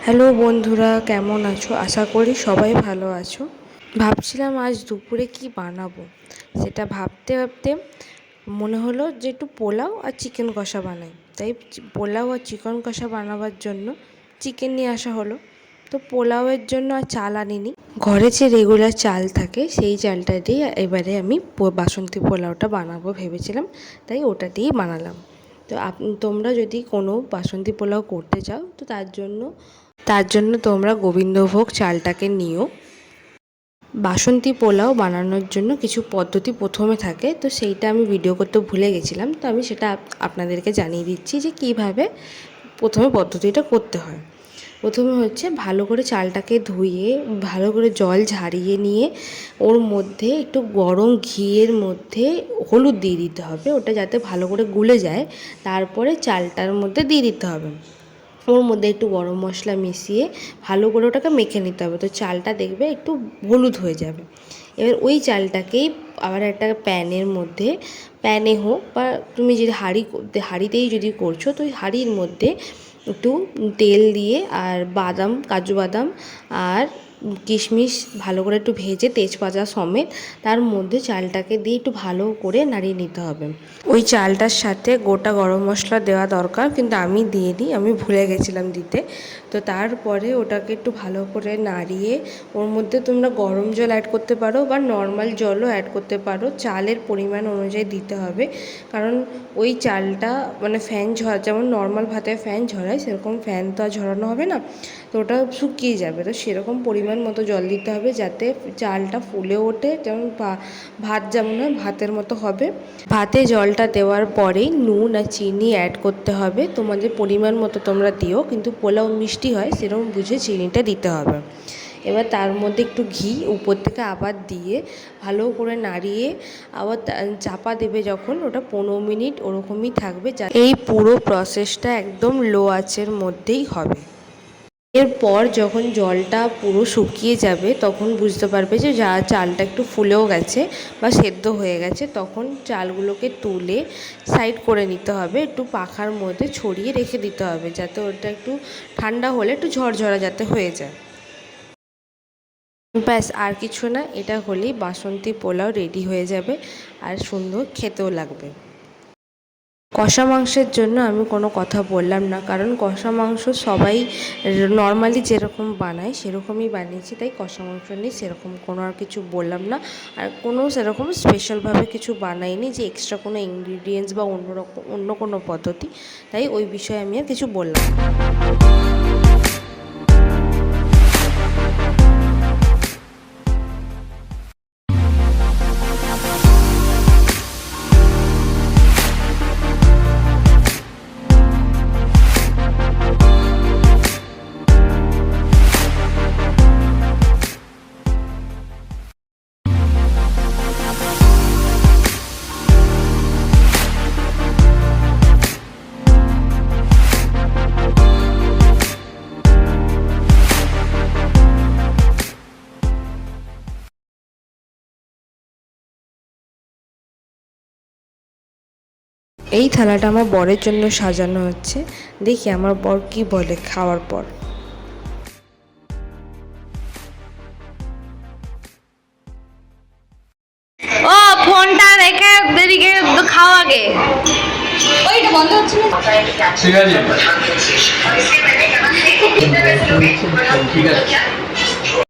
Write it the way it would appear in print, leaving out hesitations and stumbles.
Hello বন্ধুরা, কেমন আছো? আশা করি সবাই ভালো আছো। ভাবছিলাম আজ দুপুরে কি বানাবো, সেটা ভাবতে ভাবতে মনে হলো যে একটু পোলাও আর চিকেন কষা বানাই। তাই পোলাও আর চিকেন কষা বানাবার জন্য চিকেন নিয়ে আসা হলো। তো পোলাওয়ের জন্য আর চাল আনিনি, ঘরে যে রেগুলার চাল থাকে সেই চালটা দিয়ে এবারে আমি বাসন্তী পোলাওটা বানাবো ভেবেছিলাম, তাই ওটা দিয়েই বানালাম। তো তোমরা যদি কোনো বাসন্তী পোলাও করতে চাও তো তার জন্য তোমরা গোবিন্দভোগ চালটাকে নিও। বাসন্তী পোলাও বানানোর জন্য কিছু পদ্ধতি প্রথমে থাকে, তো সেইটা আমি ভিডিও করতে ভুলে গেছিলাম, তো আমি সেটা আপনাদেরকে জানিয়ে দিচ্ছি যে কীভাবে প্রথমে পদ্ধতিটা করতে হয়। প্রথমে হচ্ছে ভালো করে চালটাকে ধুয়ে ভালো করে জল ঝারিয়ে নিয়ে ওর মধ্যে একটু গরম ঘিয়ের মধ্যে হলুদ দিয়ে দিতে হবে, ওটা যাতে ভালো করে গুলে যায়। তারপরে চালটার মধ্যে দিয়ে দিতে হবে, ওর মধ্যে একটু গরম মশলা মিশিয়ে ভালো করে ওটাকে মেখে নিতে হবে। তো চালটা দেখবে একটু হলুদ হয়ে যাবে। এবার ওই চালটাকেই আবার একটা প্যানে হোক বা তুমি যদি হাঁড়িতেই যদি করছো তো ওই হাঁড়ির মধ্যে একটু তেল দিয়ে আর কাজু বাদাম আর কিশমিশ ভালো করে একটু ভেজে তেজপাতা সমেত তার মধ্যে চালটাকে দিয়ে একটু ভালো করে নাড়িয়ে নিতে হবে। ওই চালটার সাথে গোটা গরম মশলা দেওয়া দরকার, কিন্তু আমি দিইনি, আমি ভুলে গেছিলাম দিতে। তো তারপরে ওটাকে একটু ভালো করে নাড়িয়ে ওর মধ্যে তোমরা গরম জল অ্যাড করতে পারো বা নর্মাল জলও অ্যাড করতে পারো, চালের পরিমাণ অনুযায়ী দিতে হবে। কারণ ওই চালটা মানে যেমন নর্মাল ভাতে ফ্যান ঝরায় সেরকম ফ্যান তো আর ঝরানো হবে না, তো ওটা শুকিয়ে যাবে। তো সেরকম পরিমাণ মতো জল দিতে হবে যাতে চালটা ফুলে ওঠে, যেমন ভাত যেমন হয় ভাতের মতো হবে। ভাতে জলটা দেওয়ার পরেই নুন আর চিনি অ্যাড করতে হবে, তোমাদের পরিমাণ মতো তোমরা দিও, কিন্তু পোলাও মিষ্টি হয় সেরকম বুঝে চিনিটা দিতে হবে। এবার তার মধ্যে একটু ঘি উপর থেকে আবার দিয়ে ভালো করে নাড়িয়ে আবার চাপা দেবে যখন, ওটা 15 মিনিট ওরকমই থাকবে। এই পুরো প্রসেসটা একদম লো আঁচের মধ্যেই হবে। এরপর যখন জলটা পুরো শুকিয়ে যাবে তখন বুঝতে পারবে যে চালটা একটু ফুলেও গেছে বা সেদ্ধ হয়ে গেছে, তখন চালগুলোকে তুলে সাইড করে নিতে হবে, একটু পাখার মধ্যে ছড়িয়ে রেখে দিতে হবে যাতে ওটা একটু ঠান্ডা হলে একটু ঝরঝরা যাতে হয়ে যায়। ব্যাস, আর কিছু না, এটা হলেই বাসন্তী পোলাও রেডি হয়ে যাবে আর সুন্দর খেতেও লাগবে। কষা মাংসের জন্য আমি কোনো কথা বললাম না, কারণ কষা মাংস সবাই নর্মালি যেরকম বানায় সেরকমই বানিয়েছি, তাই কষা মাংস নিয়ে সেরকম কোনো আর কিছু বললাম না। আর কোনো সেরকম স্পেশালভাবে কিছু বানাইনি যে এক্সট্রা কোনো ইনগ্রিডিয়েন্টস বা অন্য কোনো পদ্ধতি, তাই ওই বিষয়ে আমি আর কিছু বললাম না। এই থালাটা আমার বরের জন্য সাজানো হচ্ছে, দেখি আমার বর কি বলে খাওয়ার পর। ও ফোনটা রেখে দেরিকে খাও আগে। ওইটা বন্ধ হচ্ছে না, ঠিক আছে ঠিক আছে।